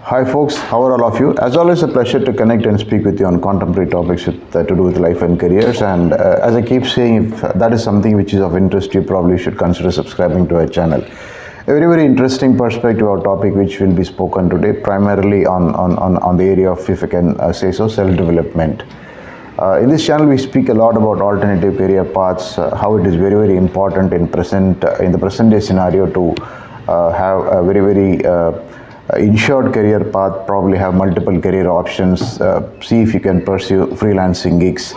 Hi folks, how are all of you? As always, a pleasure to connect and speak with you on contemporary topics to do with life and careers. And as I keep saying, if that is something which is of interest, you probably should consider subscribing to our channel. A very interesting perspective or topic which will be spoken today, primarily on the area of, if I can say so, self-development. In this channel, we speak a lot about alternative career paths, how it is very important in the present day scenario to have a very insured career path, probably have multiple career options, see if you can pursue freelancing gigs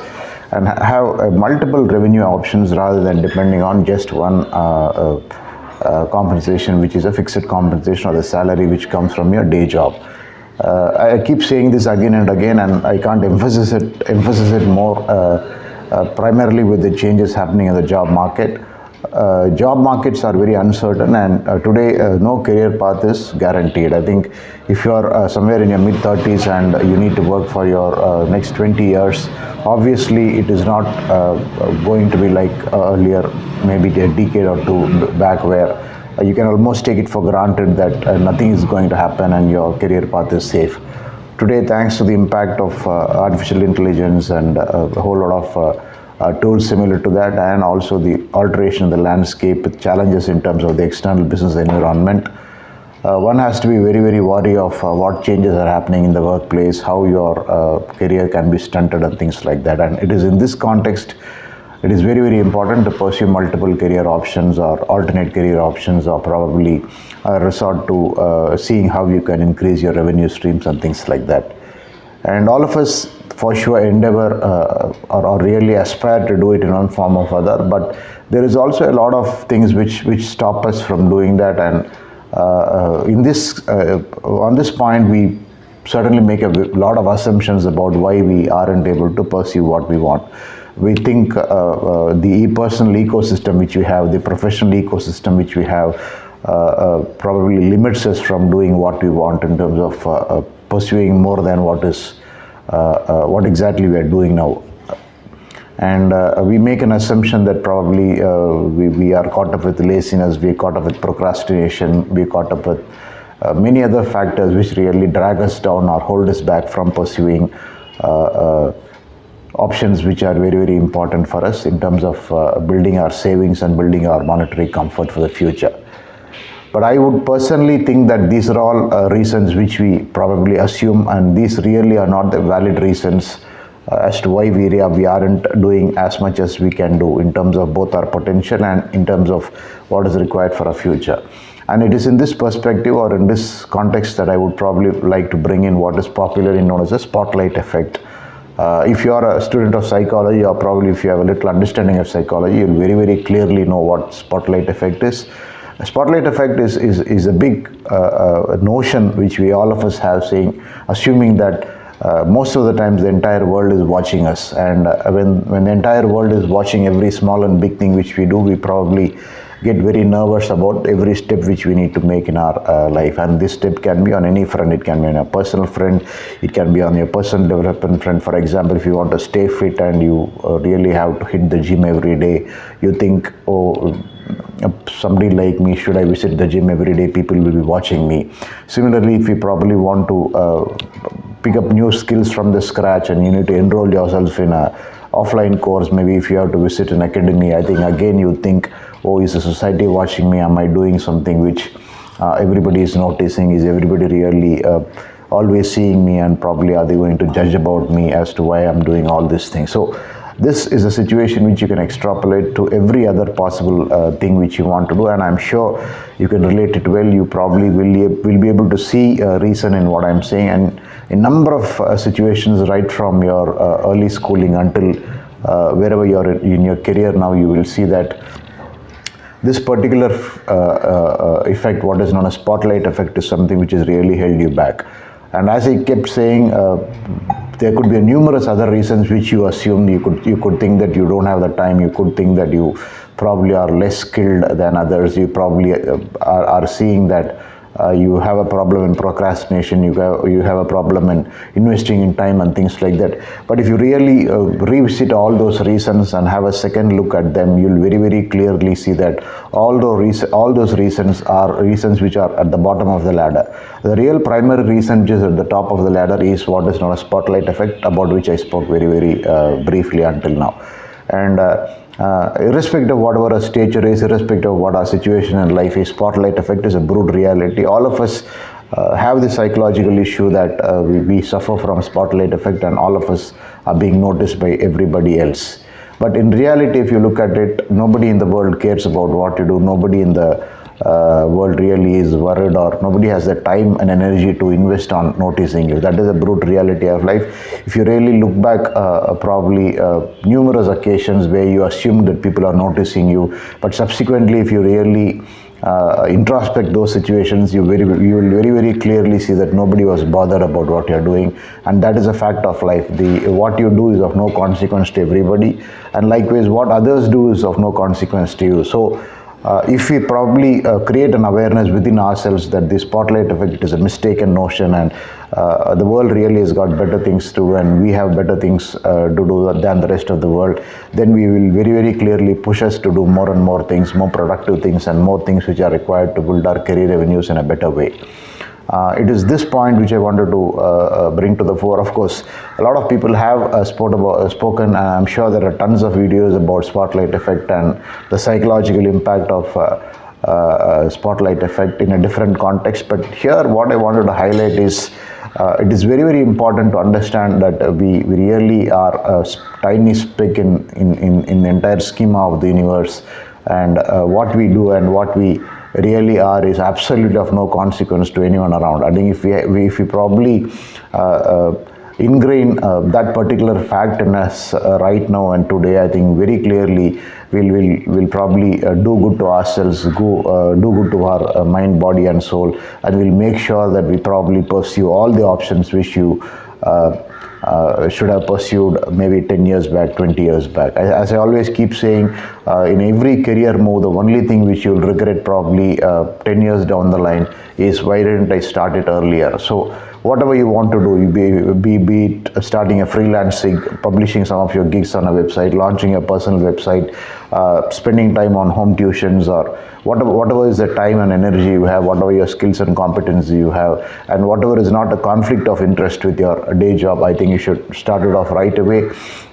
and have multiple revenue options rather than depending on just one compensation, which is a fixed compensation or the salary which comes from your day job. I keep saying this again and again, and I can't emphasize it more, primarily with the changes happening in the job market. Job markets are very uncertain, and today no career path is guaranteed. I think if you are somewhere in your mid-30s and you need to work for your next 20 years, obviously it is not going to be like earlier, maybe a decade or two back, where you can almost take it for granted that nothing is going to happen and your career path is safe. Today, thanks to the impact of artificial intelligence and a whole lot of tools similar to that, and also the alteration of the landscape with challenges in terms of the external business environment, one has to be very wary of what changes are happening in the workplace, how your career can be stunted and things like that. And it is in this context, it is very important to pursue multiple career options or alternate career options, or probably resort to seeing how you can increase your revenue streams and things like that. And all of us for sure endeavor or really aspire to do it in one form or other, but there is also a lot of things which stop us from doing that. And on this point, we certainly make a lot of assumptions about why we aren't able to pursue what we want. We think the personal ecosystem which we have, the professional ecosystem which we have, probably limits us from doing what we want in terms of pursuing more than what exactly we are doing now. And we make an assumption that probably we are caught up with laziness, we are caught up with procrastination, we are caught up with many other factors which really drag us down or hold us back from pursuing options which are very important for us in terms of building our savings and building our monetary comfort for the future. But I would personally think that these are all reasons which we probably assume, and these really are not the valid reasons as to why we aren't doing as much as we can do in terms of both our potential and in terms of what is required for our future. And it is in this perspective or in this context that I would probably like to bring in what is popularly known as the spotlight effect. If you are a student of psychology, or probably if you have a little understanding of psychology, you'll very clearly know what spotlight effect is. A spotlight effect is a big notion which we all of us have, assuming that most of the times the entire world is watching us, and when the entire world is watching every small and big thing which we do, we probably get very nervous about every step which we need to make in our life. And this step can be on any front. It can be on a personal front, it can be on your personal development front. For example, if you want to stay fit and you really have to hit the gym every day, you think, oh, somebody like me, should I visit the gym every day? People will be watching me. Similarly, if you probably want to pick up new skills from the scratch and you need to enroll yourself in a offline course, maybe if you have to visit an academy, I think again you think, oh, is the society watching me? Am I doing something which everybody is noticing? Is everybody really always seeing me, and probably are they going to judge about me as to why I'm doing all these things? So this is a situation which you can extrapolate to every other possible thing which you want to do, and I'm sure you can relate it well. You probably will be able to see a reason in what I'm saying, and a number of situations right from your early schooling until wherever you're in your career now, you will see that this particular effect, what is known as spotlight effect, is something which has really held you back. And as I kept saying, there could be numerous other reasons which you assume. You could think that you don't have the time. You could think that you probably are less skilled than others. You probably are seeing that you have a problem in procrastination, you have a problem in investing in time and things like that. But if you really revisit all those reasons and have a second look at them, you'll very, very clearly see that all those reasons are reasons which are at the bottom of the ladder. The real primary reason which is at the top of the ladder is what is known as spotlight effect, about which I spoke very, very briefly until now. And irrespective of whatever our stature is, irrespective of what our situation in life is, spotlight effect is a brute reality. All of us have the psychological issue that we suffer from spotlight effect, and all of us are being noticed by everybody else. But in reality, if you look at it, nobody in the world cares about what you do. Nobody in the world really is worried, or nobody has the time and energy to invest on noticing you. That is a brute reality of life. If you really look back, probably numerous occasions where you assume that people are noticing you, but subsequently if you really introspect those situations, you will very, very clearly see that nobody was bothered about what you're doing, and that is a fact of life. What you do is of no consequence to everybody, and likewise what others do is of no consequence to you. So if we probably create an awareness within ourselves that the spotlight effect is a mistaken notion, and the world really has got better things to do, and we have better things to do than the rest of the world, then we will very, very clearly push us to do more and more things, more productive things, and more things which are required to build our career revenues in a better way. It is this point which I wanted to bring to the fore. Of course, a lot of people have spoken, and I'm sure there are tons of videos about spotlight effect and the psychological impact of spotlight effect in a different context. But here what I wanted to highlight is it is very, very important to understand that we really are a tiny speck in the entire schema of the universe, and what we do and what we really are is absolutely of no consequence to anyone around. I think if we probably ingrain that particular fact in us right now and today, I think very clearly we'll probably do good to ourselves, do good to our mind, body and soul, and we'll make sure that we probably pursue all the options which you should have pursued maybe 10 years back, 20 years back. As I always keep saying, in every career move, the only thing which you'll regret probably 10 years down the line is why didn't I start it earlier. So whatever you want to do, be it starting a freelance gig, publishing some of your gigs on a website, launching a personal website, spending time on home tuitions, or whatever is the time and energy you have, whatever your skills and competencies you have, and whatever is not a conflict of interest with your day job, I think you should start it off right away.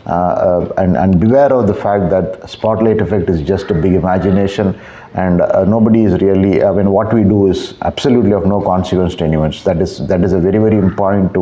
And beware of the fact that spotlight effect is just a big imagination, and nobody is really, I mean, what we do is absolutely of no consequence to anyone. That is a very, very important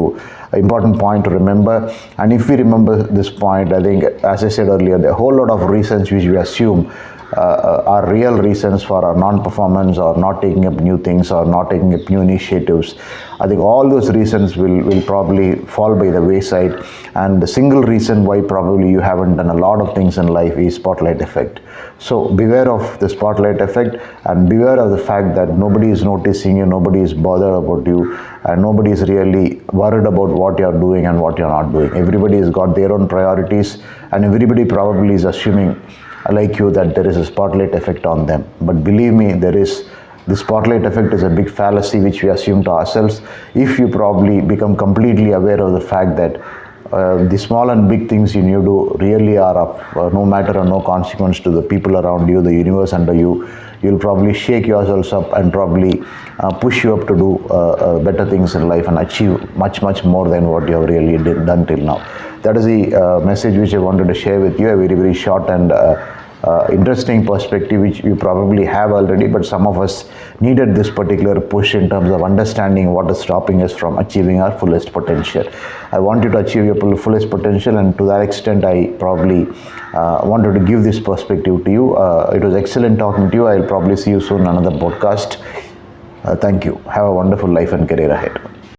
point to remember. And if we remember this point, I think, as I said earlier, the whole lot of reasons which we assume are real reasons for our non-performance, or not taking up new things, or not taking up new initiatives. I think all those reasons will probably fall by the wayside, and the single reason why probably you haven't done a lot of things in life is spotlight effect. So beware of the spotlight effect, and beware of the fact that nobody is noticing you, nobody is bothered about you, and nobody is really worried about what you're doing and what you're not doing. Everybody has got their own priorities, and everybody probably is assuming like you that there is a spotlight effect on them. But believe me, the spotlight effect is a big fallacy which we assume to ourselves. If you probably become completely aware of the fact that the small and big things you do really are of no matter or no consequence to the people around you, the universe under you, you'll probably shake yourselves up and probably push you up to do better things in life and achieve much, much more than what you have really done till now. That is the message which I wanted to share with you, a very, very short and interesting perspective which you probably have already, but some of us needed this particular push in terms of understanding what is stopping us from achieving our fullest potential. I want you to achieve your fullest potential, and to that extent I probably wanted to give this perspective to you. It was excellent talking to you. I'll probably see you soon in another podcast. Thank you. Have a wonderful life and career ahead.